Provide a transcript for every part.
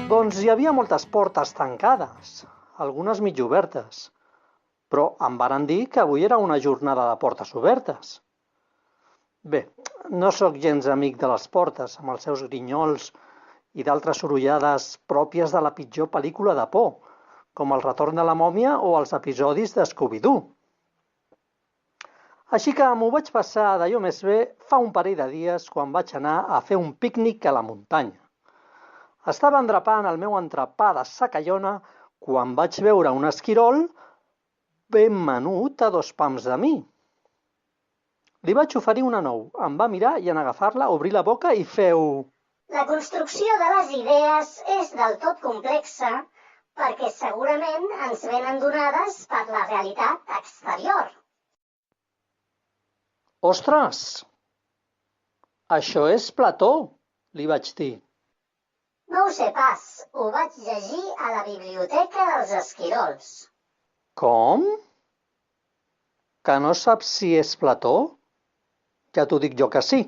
Doncs hi havia moltes portes tancades, algunes mig obertes, però em varen dir que avui era una jornada de portes obertes. Bé, no sóc gens amic de les portes, amb els seus grinyols i d'altres sorollades pròpies de la pitjor pel·lícula de por, com El retorn de la mòmia o els episodis de Scooby-Doo. Així que m'ho vaig passar d'allò més bé fa un parell de dies quan vaig anar a fer un pícnic a la muntanya. Estava endrapant el meu entrepà de sacallona quan vaig veure un esquirol ben menut a 2 pams de mi. Li vaig oferir una nou, em va mirar i en agafar-la obrí la boca i feu... La construcció de les idees és del tot complexa perquè segurament ens venen donades per la realitat exterior. Ostres! Això és Plató, li vaig dir. No ho sé pas, ho vaig llegir a la biblioteca dels esquirols. Com? Que no saps si és Plató? Ja t'ho dic jo que sí.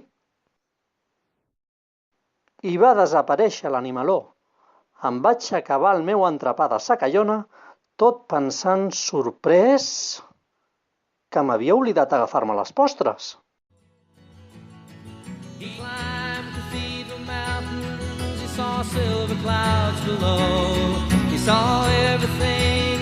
I va desaparèixer l'animaló. Em vaig acabar el meu entrepà de sacallona, tot pensant sorprès que m'havia oblidat agafar-me les postres. He climbed Cathedral Mountains, he saw silver clouds below, he saw everything